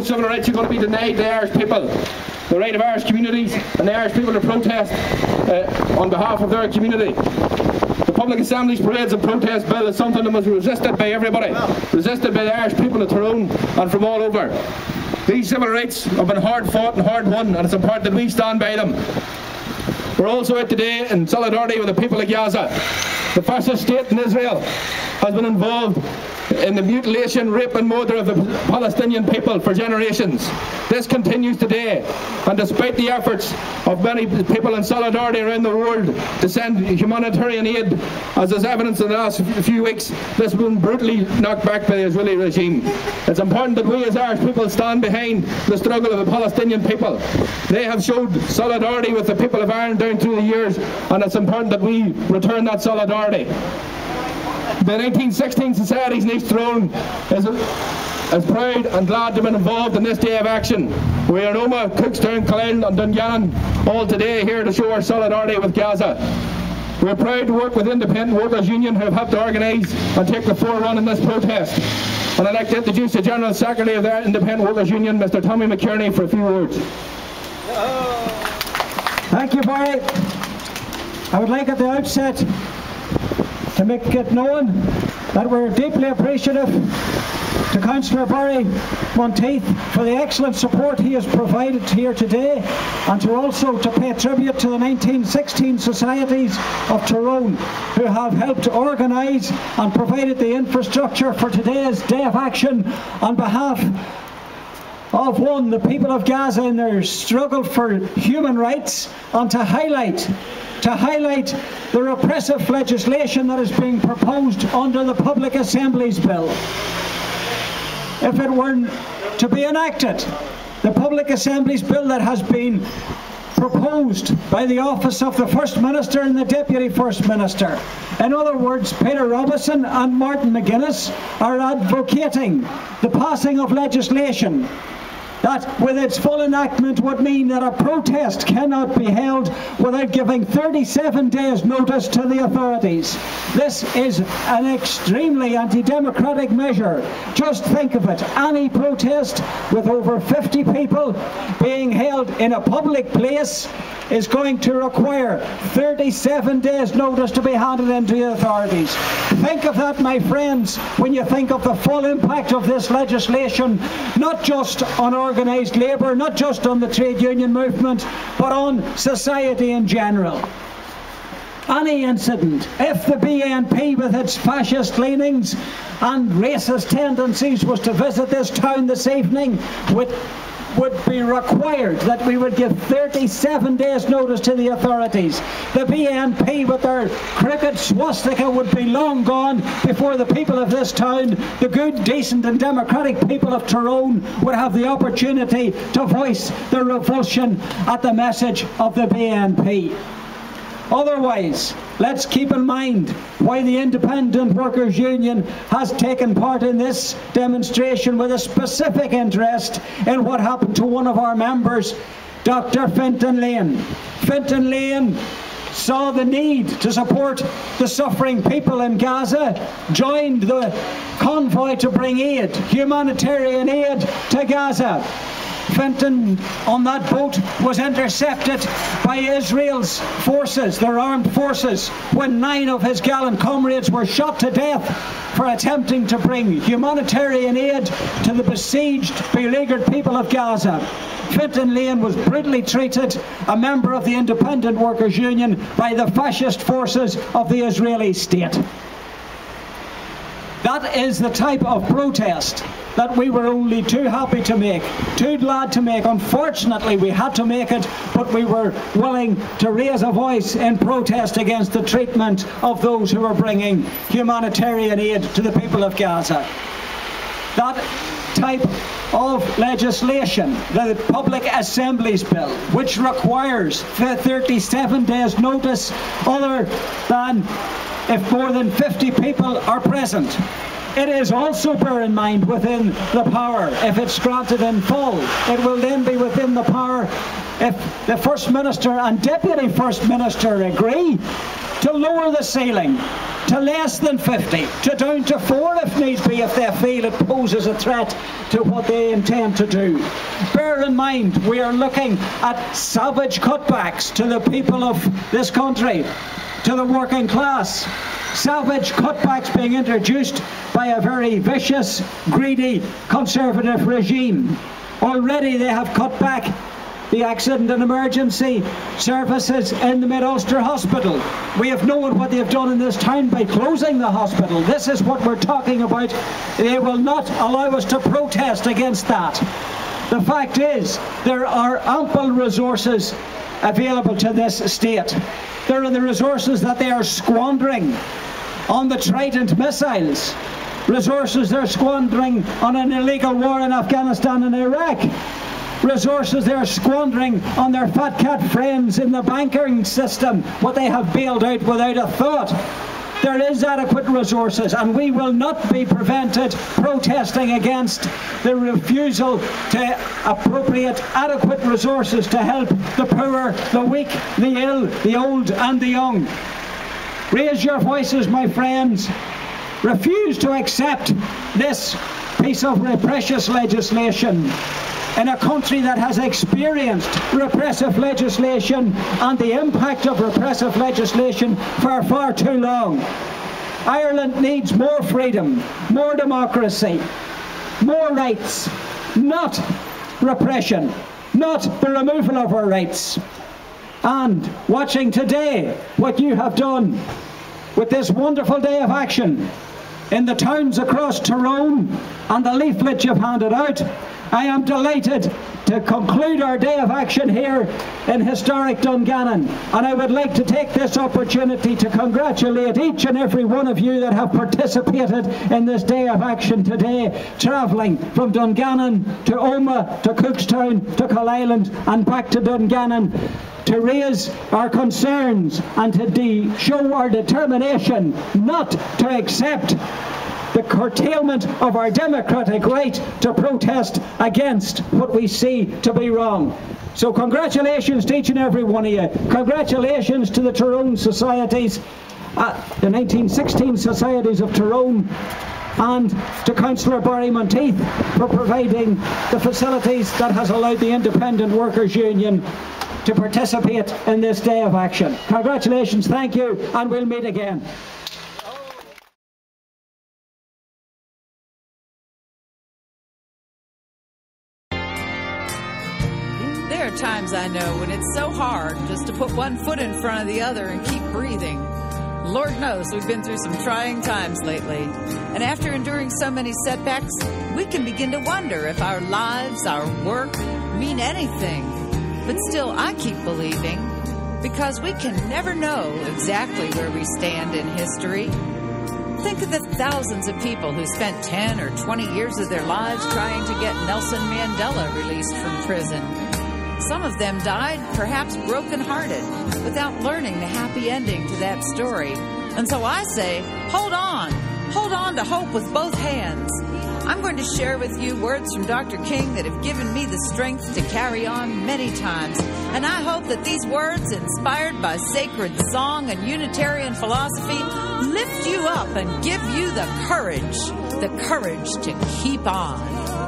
those civil rights are going to be denied to the Irish people. The right of Irish communities and the Irish people to protest on behalf of their community. The Public Assemblies Parades and Protest Bill is something that must be resisted by everybody, resisted by the Irish people of Tyrone and from all over. These civil rights have been hard fought and hard won, and it's important that we stand by them. We're also out today in solidarity with the people of Gaza. The fascist state in Israel has been involved in the mutilation, rape and murder of the Palestinian people for generations. This continues today, and despite the efforts of many people in solidarity around the world to send humanitarian aid, as is evidenced in the last few weeks, this has been brutally knocked back by the Israeli regime. It's important that we as Irish people stand behind the struggle of the Palestinian people. They have showed solidarity with the people of Ireland down through the years, and it's important that we return that solidarity. The 1916 Societies in East Tyrone is proud and glad to have been involved in this day of action. We are in Oma, Cookstown, Cullen and Dungannon all today here to show our solidarity with Gaza. We are proud to work with Independent Workers Union who have helped to organise and take the forerun in this protest. And I'd like to introduce the General Secretary of the Independent Workers Union, Mr. Tommy McKierney, for a few words. Thank you, Barry. I would like at the outset to make it known that we're deeply appreciative to Councillor Barry Monteith for the excellent support he has provided here today, and also to pay tribute to the 1916 Societies of Tyrone who have helped organise and provided the infrastructure for today's day of action on behalf of the people of Gaza in their struggle for human rights, and to highlight the repressive legislation that is being proposed under the Public Assemblies Bill. If it were to be enacted, the Public Assemblies Bill that has been proposed by the office of the First Minister and the Deputy First Minister. In other words, Peter Robinson and Martin McGuinness are advocating the passing of legislation that, with its full enactment, would mean that a protest cannot be held without giving 37 days notice to the authorities. This is an extremely anti-democratic measure. Just think of it. Any protest with over 50 people being held in a public place is going to require 37 days notice to be handed in to the authorities. Think of that, my friends, when you think of the full impact of this legislation, not just on organised labour, not just on the trade union movement, but on society in general. Any incident, if the BNP with its fascist leanings and racist tendencies was to visit this town this evening, would be required that we would give 37 days notice to the authorities. The BNP with their crooked swastika would be long gone before the people of this town, the good, decent and democratic people of Tyrone, would have the opportunity to voice their revulsion at the message of the BNP. Otherwise, let's keep in mind why the Independent Workers Union has taken part in this demonstration with a specific interest in what happened to one of our members, Dr. Fintan Lane. Fintan Lane saw the need to support the suffering people in Gaza, joined the convoy to bring aid, humanitarian aid to Gaza. Fintan on that boat was intercepted by Israel's forces, their armed forces, when 9 of his gallant comrades were shot to death for attempting to bring humanitarian aid to the besieged, beleaguered people of Gaza. Fintan Lane was brutally treated, a member of the Independent Workers Union, by the fascist forces of the Israeli state. That is the type of protest that we were only too happy to make, too glad to make. Unfortunately, we had to make it, but we were willing to raise a voice in protest against the treatment of those who were bringing humanitarian aid to the people of Gaza. That type of legislation, the Public Assemblies Bill, which requires 37 days notice other than if more than 50 people are present. It is also, bear in mind, within the power, if it's granted in full, it will then be within the power if the First Minister and Deputy First Minister agree to lower the ceiling to less than 50, to down to 4 if need be, if they feel it poses a threat to what they intend to do. Bear in mind, we are looking at savage cutbacks to the people of this country, to the working class. Savage cutbacks being introduced by a very vicious, greedy, Conservative regime. Already they have cut back the accident and emergency services in the Mid-Ulster Hospital. We have known what they have done in this town by closing the hospital. This is what we're talking about. They will not allow us to protest against that. The fact is, there are ample resources available to this state. There are the resources that they are squandering on the Trident missiles, resources they're squandering on an illegal war in Afghanistan and Iraq, resources they're squandering on their fat cat friends in the banking system, what they have bailed out without a thought. There is adequate resources, and we will not be prevented protesting against the refusal to appropriate adequate resources to help the poor, the weak, the ill, the old and the young. Raise your voices, my friends. Refuse to accept this piece of repressive legislation in a country that has experienced repressive legislation and the impact of repressive legislation for far too long. Ireland needs more freedom, more democracy, more rights, not repression, not the removal of our rights. And watching today what you have done with this wonderful day of action in the towns across Tyrone and the leaflet you've handed out, I am delighted to conclude our day of action here in historic Dungannon, and I would like to take this opportunity to congratulate each and every one of you that have participated in this day of action today, travelling from Dungannon to Omagh to Cookstown to Killisland and back to Dungannon to raise our concerns and to show our determination not to accept the curtailment of our democratic right to protest against what we see to be wrong. So congratulations to each and every one of you. Congratulations to the Tyrone societies, the 1916 societies of Tyrone, and to Councillor Barry Monteith for providing the facilities that has allowed the Independent Workers' Union to participate in this day of action. Congratulations, thank you, and we'll meet again. There are times, I know, when it's so hard just to put one foot in front of the other and keep breathing. Lord knows we've been through some trying times lately. And after enduring so many setbacks, we can begin to wonder if our lives, our work, mean anything. But still, I keep believing, because we can never know exactly where we stand in history. Think of the thousands of people who spent 10 or 20 years of their lives trying to get Nelson Mandela released from prison. Some of them died, perhaps broken-hearted, without learning the happy ending to that story. And so I say, hold on to hope with both hands. I'm going to share with you words from Dr. King that have given me the strength to carry on many times. And I hope that these words, inspired by sacred song and Unitarian philosophy, lift you up and give you the courage to keep on.